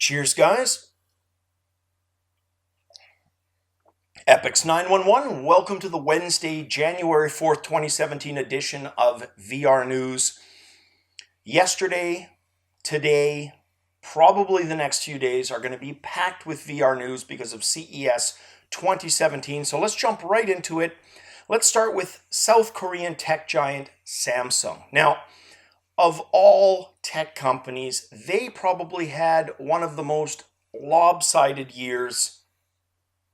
Cheers, guys. Epix 911, welcome to the Wednesday, January 4th, 2017 edition of VR News. Yesterday, today, probably the next few days are going to be packed with VR news because of CES 2017. So let's jump right into it. Let's start with South Korean tech giant Samsung. Now, of all tech companies, they probably had one of the most lopsided years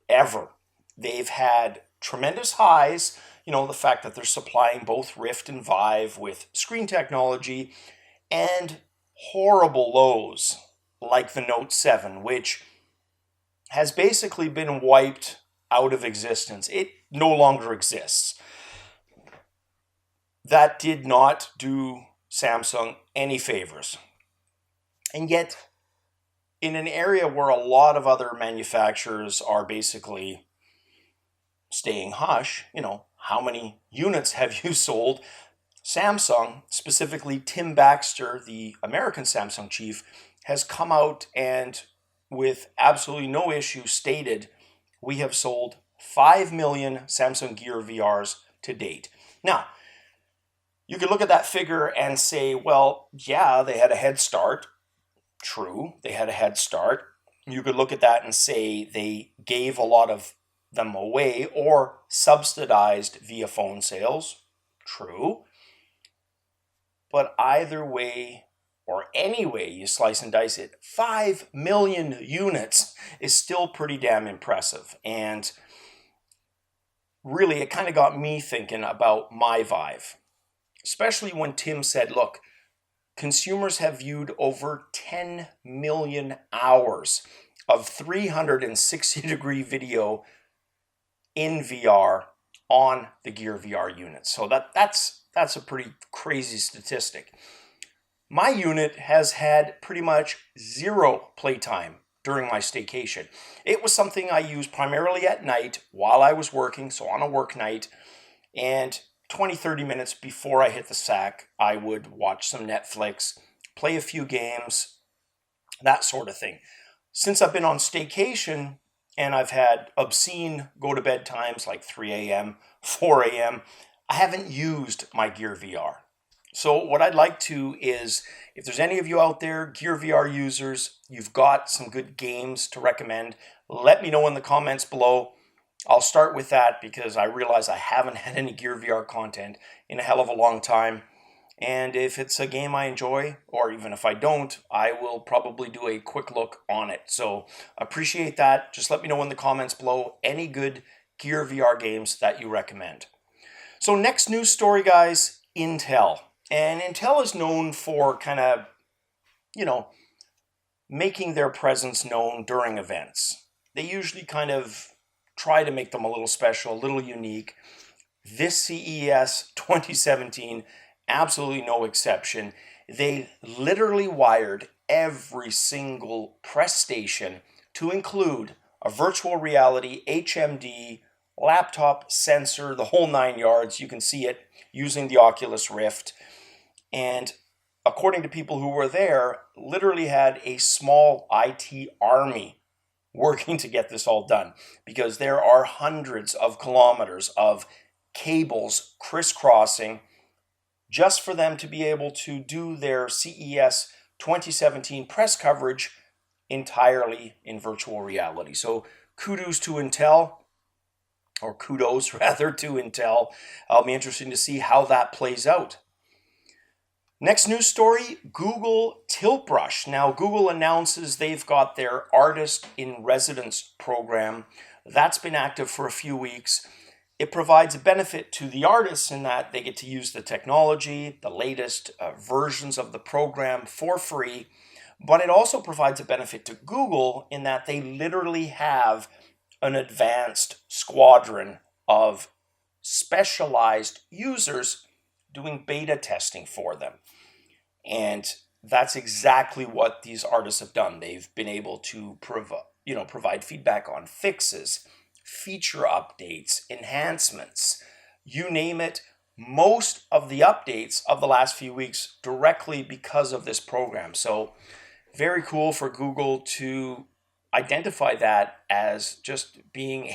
ever. They've had tremendous highs, the fact that they're supplying both Rift and Vive with screen technology, and horrible lows like the Note 7, which has basically been wiped out of existence. It no longer exists. That did not do Samsung any favors. And yet, in an area where a lot of other manufacturers are basically staying hush, how many units have you sold? Samsung, specifically Tim Baxter, the American Samsung chief, has come out and with absolutely no issue stated, we have sold 5 million Samsung Gear VRs to date. Now, you could look at that figure and say, well, yeah, they had a head start. True, they had a head start. You could look at that and say they gave a lot of them away or subsidized via phone sales. True. But either way, or any way you slice and dice it, 5 million units is still pretty damn impressive. And really, it kind of got me thinking about my Vive. Especially when Tim said, look, consumers have viewed over 10 million hours of 360-degree video in VR on the Gear VR units. So that's a pretty crazy statistic. My unit has had pretty much zero playtime during my staycation. It was something I used primarily at night while I was working, so on a work night, and 20-30 minutes before I hit the sack, I would watch some Netflix, play a few games, that sort of thing. Since I've been on staycation and I've had obscene go-to-bed times like 3 a.m., 4 a.m., I haven't used my Gear VR. So what I'd like to is, if there's any of you out there, Gear VR users, you've got some good games to recommend, let me know in the comments below. I'll start with that because I realize I haven't had any Gear VR content in a hell of a long time. And if it's a game I enjoy, or even if I don't, I will probably do a quick look on it. So appreciate that. Just let me know in the comments below any good Gear VR games that you recommend. So next news story, guys, Intel. And Intel is known for kind of, making their presence known during events. They usually kind of try to make them a little special, a little unique. This CES 2017, absolutely no exception. They literally wired every single press station to include a virtual reality, HMD, laptop sensor, the whole 9 yards. You can see it using the Oculus Rift. And according to people who were there, literally had a small IT army working to get this all done, because there are hundreds of kilometers of cables crisscrossing just for them to be able to do their CES 2017 press coverage entirely in virtual reality. So kudos to Intel, or kudos rather to Intel. I'll be interested to see how that plays out. Next news story, Google Tilt Brush. Now, Google announces they've got their Artist in Residence program. That's been active for a few weeks. It provides a benefit to the artists in that they get to use the technology, the latest versions of the program for free, but it also provides a benefit to Google in that they literally have an advanced squadron of specialized users doing beta testing for them. And that's exactly what these artists have done. They've been able to provide feedback on fixes, feature updates, enhancements, you name it. Most of the updates of the last few weeks directly because of this program. So very cool for Google to identify that as just being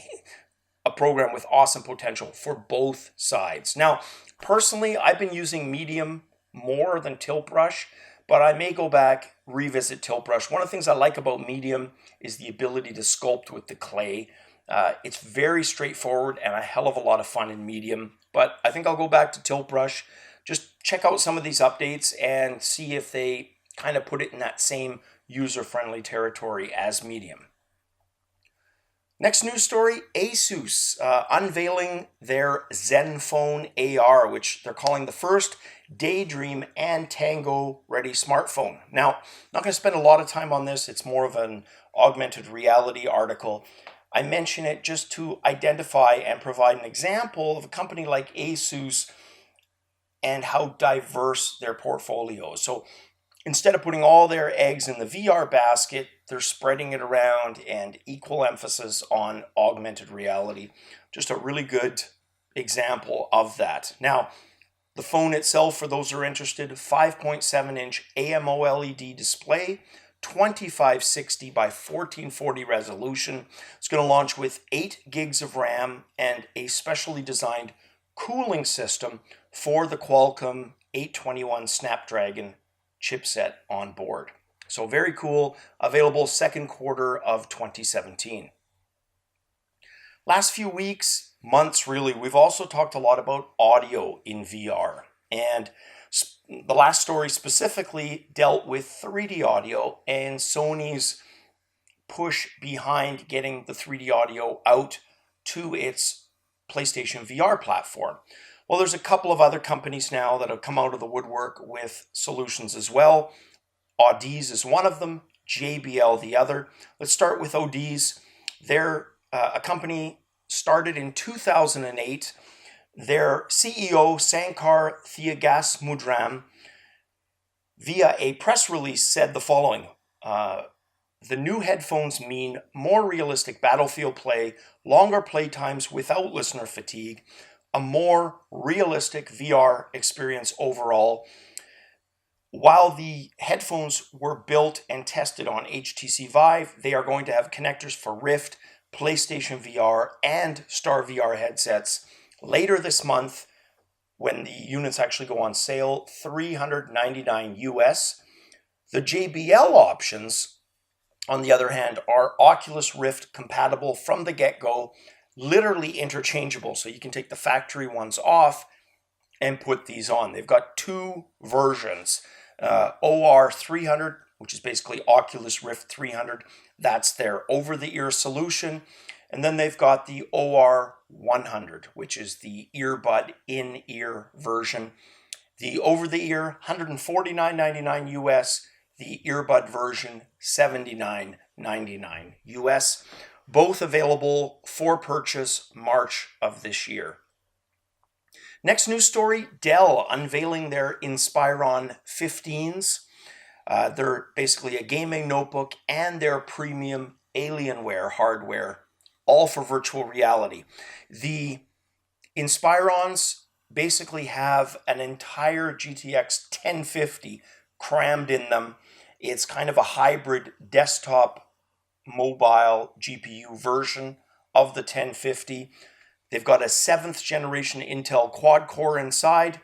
a program with awesome potential for both sides. Now, personally, I've been using medium more than tilt brush, but I may go back, revisit tilt brush. One of the things I like about medium is the ability to sculpt with the clay. It's very straightforward and a hell of a lot of fun in medium, but I think I'll go back to tilt brush. Just check out some of these updates and see if they kind of put it in that same user-friendly territory as medium. Next news story, Asus unveiling their Zenfone AR, which they're calling the first Daydream and Tango ready smartphone. Now, I'm not going to spend a lot of time on this. It's more of an augmented reality article. I mention it just to identify and provide an example of a company like Asus and how diverse their portfolio is. So instead of putting all their eggs in the VR basket, they're spreading it around and equal emphasis on augmented reality. Just a really good example of that. Now, the phone itself, for those who are interested, 5.7-inch AMOLED display, 2560 by 1440 resolution. It's going to launch with 8 gigs of RAM and a specially designed cooling system for the Qualcomm 821 Snapdragon chipset on board. So very cool, available second quarter of 2017. Last few weeks, months really, we've also talked a lot about audio in VR. And the last story specifically dealt with 3D audio and Sony's push behind getting the 3D audio out to its PlayStation VR platform. Well, there's a couple of other companies now that have come out of the woodwork with solutions as well. Audeze is one of them, JBL the other. Let's start with Audeze. They're a company started in 2008. Their CEO, Sankar Thiagasmudram, via a press release said the following. The new headphones mean more realistic battlefield play, longer play times without listener fatigue, a more realistic VR experience overall. While the headphones were built and tested on HTC Vive, they are going to have connectors for Rift, PlayStation VR, and Star VR headsets later this month when the units actually go on sale, $399 US. The JBL options, on the other hand, are Oculus Rift compatible from the get-go, literally interchangeable, so you can take the factory ones off and put these on. They've got two versions. OR 300, which is basically Oculus Rift 300. That's their over-the-ear solution. And then they've got the OR 100, which is the earbud in-ear version. The over-the-ear, $149.99 US. The earbud version, $79.99 US. Both available for purchase March of this year. Next news story, Dell unveiling their Inspiron 15s. They're basically a gaming notebook and their premium Alienware hardware, all for virtual reality. The Inspirons basically have an entire GTX 1050 crammed in them. It's kind of a hybrid desktop mobile GPU version of the 1050. They've got a 7th generation Intel quad core inside,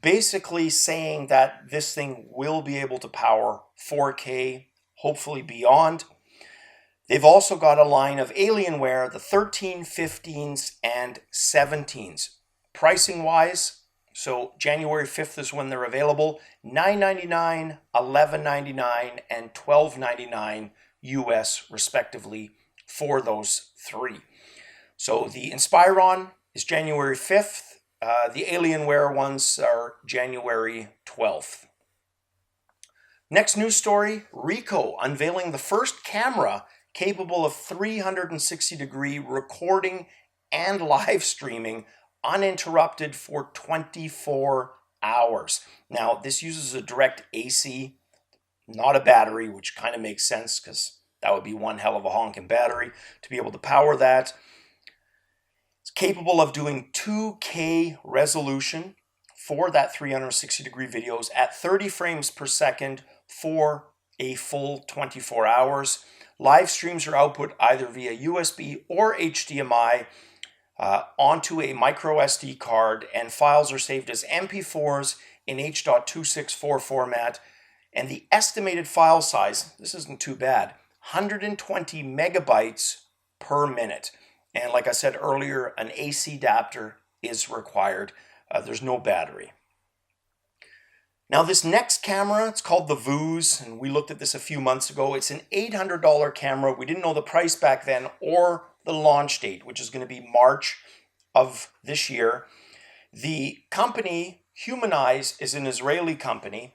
basically saying that this thing will be able to power 4K, hopefully beyond. They've also got a line of Alienware, the 13, 15s, and 17s. Pricing wise, so January 5th is when they're available, $999, $1199, and $1299 US respectively for those three. So the Inspiron is January 5th. The Alienware ones are January 12th. Next news story, Ricoh unveiling the first camera capable of 360-degree recording and live streaming uninterrupted for 24 hours. Now, this uses a direct AC, not a battery, which kind of makes sense because that would be one hell of a honking battery to be able to power that. It's capable of doing 2K resolution for that 360-degree videos at 30 frames per second for a full 24 hours. Live streams are output either via USB or HDMI onto a micro SD card, and files are saved as MP4s in H.264 format. And the estimated file size, this isn't too bad, 120 megabytes per minute. And like I said earlier, an AC adapter is required. There's no battery. Now this next camera, it's called the Vuze, and we looked at this a few months ago. It's an $800 camera. We didn't know the price back then or the launch date, which is going to be March of this year. The company, Humanize, is an Israeli company.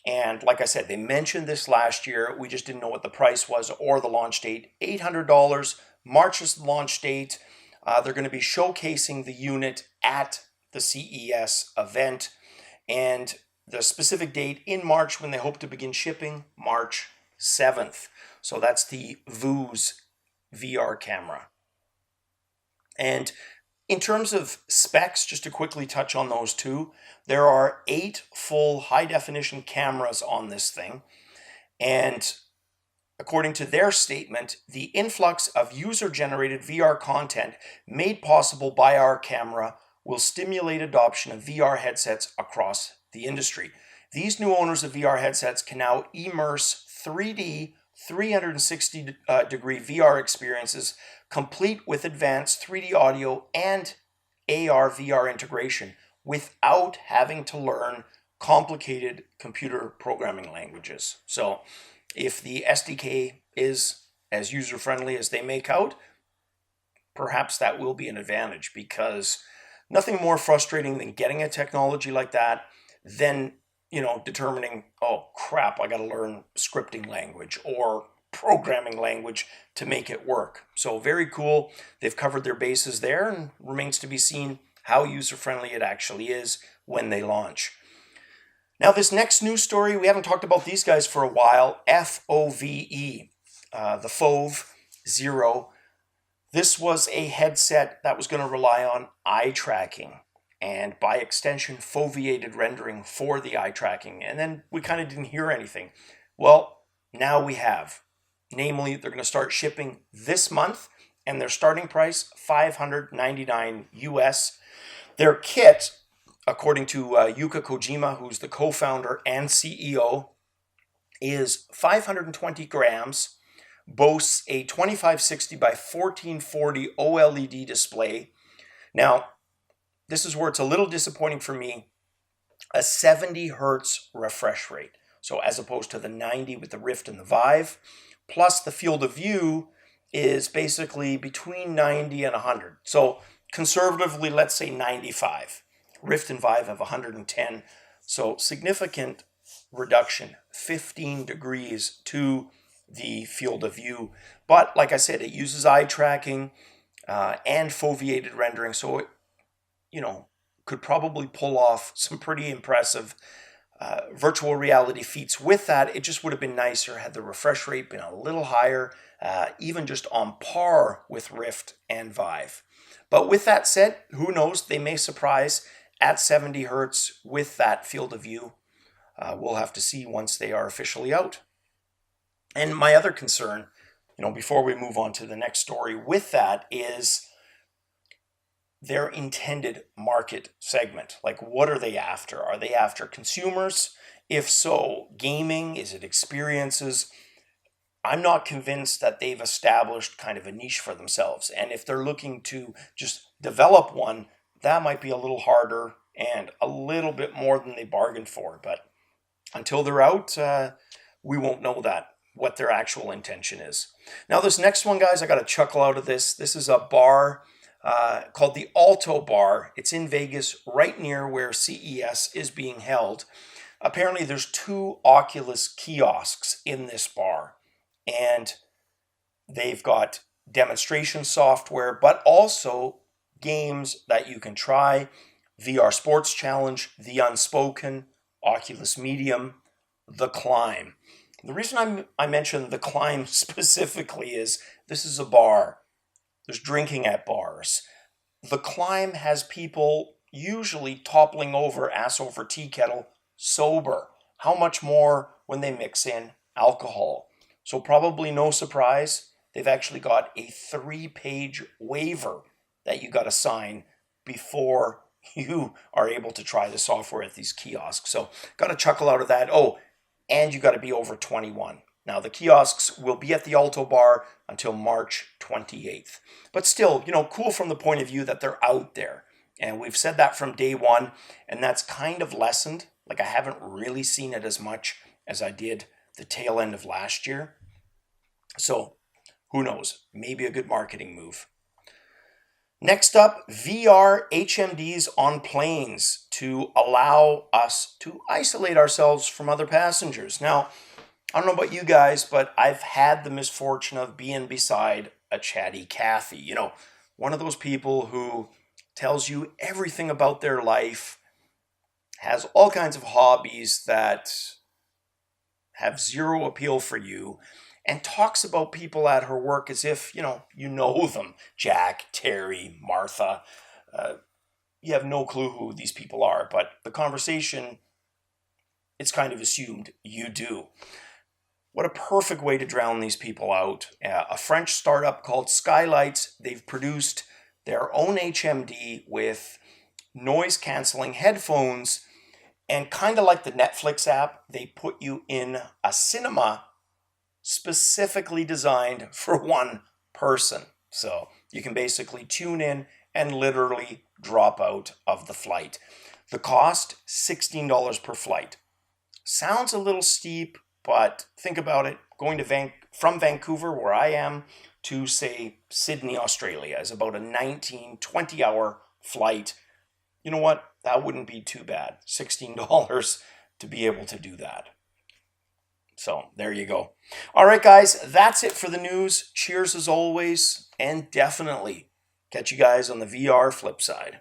And like I said, they mentioned this last year. We just didn't know what the price was or the launch date. $800, March is the launch date. They're going to be showcasing the unit at the CES event. And the specific date in March when they hope to begin shipping, March 7th. So that's the Vuze VR camera. And in terms of specs, just to quickly touch on those two, there are 8 full high-definition cameras on this thing. And according to their statement, the influx of user-generated VR content made possible by our camera will stimulate adoption of VR headsets across the industry. These new owners of VR headsets can now immerse 3D 360-degree VR experiences, complete with advanced 3D audio and AR VR integration, without having to learn complicated computer programming languages. So if the SDK is as user-friendly as they make out, perhaps that will be an advantage, because nothing more frustrating than getting a technology like that, then determining, oh crap, I got to learn scripting language or programming language to make it work. So very cool. They've covered their bases there, and remains to be seen how user-friendly it actually is when they launch. Now this next news story, we haven't talked about these guys for a while. FOVE, the FOVE Zero. This was a headset that was going to rely on eye tracking, and by extension, foveated rendering for the eye tracking. And then we kind of didn't hear anything. Well, now we have. Namely, they're going to start shipping this month, and their starting price, $599 US. Their kit, according to Yuka Kojima, who's the co-founder and CEO, is 520 grams, boasts a 2560 by 1440 OLED display. Now, this is where it's a little disappointing for me, a 70 hertz refresh rate. So as opposed to the 90 with the Rift and the Vive, plus the field of view is basically between 90 and 100. So conservatively, let's say 95. Rift and Vive have 110. So significant reduction, 15 degrees to the field of view. But like I said, it uses eye tracking and foveated rendering. So it, could probably pull off some pretty impressive virtual reality feats with that. It just would have been nicer had the refresh rate been a little higher, even just on par with Rift and Vive. But with that said, who knows? They may surprise at 70 hertz with that field of view. We'll have to see once they are officially out. And my other concern, before we move on to the next story with that, is their intended market segment. Like, what are they after? Are they after consumers? If so, gaming? Is it experiences? I'm not convinced that they've established kind of a niche for themselves. And if they're looking to just develop one, that might be a little harder and a little bit more than they bargained for. But until they're out, we won't know what their actual intention is. Now, this next one, guys, I got a chuckle out of this. This is a bar called the Alto Bar. It's in Vegas, right near where CES is being held. Apparently, there's 2 Oculus kiosks in this bar, and they've got demonstration software, but also games that you can try. VR Sports Challenge, The Unspoken, Oculus Medium, The Climb. The reason I mention The Climb specifically is this is a bar. There's drinking at bars. The Climb has people usually toppling over ass over tea kettle sober. How much more when they mix in alcohol. So probably no surprise, they've actually got a 3-page waiver that you got to sign before you are able to try the software at these kiosks. So got a chuckle out of that. Oh, and you got to be over 21. Now the kiosks will be at the Alto Bar until March 28th. But still, cool from the point of view that they're out there. And we've said that from day one, and that's kind of lessened. Like, I haven't really seen it as much as I did the tail end of last year. So who knows? Maybe a good marketing move. Next up, VR HMDs on planes to allow us to isolate ourselves from other passengers. Now, I don't know about you guys, but I've had the misfortune of being beside a chatty Cathy. One of those people who tells you everything about their life, has all kinds of hobbies that have zero appeal for you, and talks about people at her work as if, you know them. Jack, Terry, Martha. You have no clue who these people are, but the conversation, it's kind of assumed you do. What a perfect way to drown these people out. A French startup called SkyLights, they've produced their own HMD with noise-canceling headphones, and kind of like the Netflix app, they put you in a cinema specifically designed for one person. So you can basically tune in and literally drop out of the flight. The cost, $16 per flight. Sounds a little steep, but think about it. Going to from Vancouver, where I am, to, say, Sydney, Australia is about a 19, 20-hour flight. You know what? That wouldn't be too bad. $16 to be able to do that. So there you go. All right, guys, that's it for the news. Cheers as always, and definitely catch you guys on the VR flip side.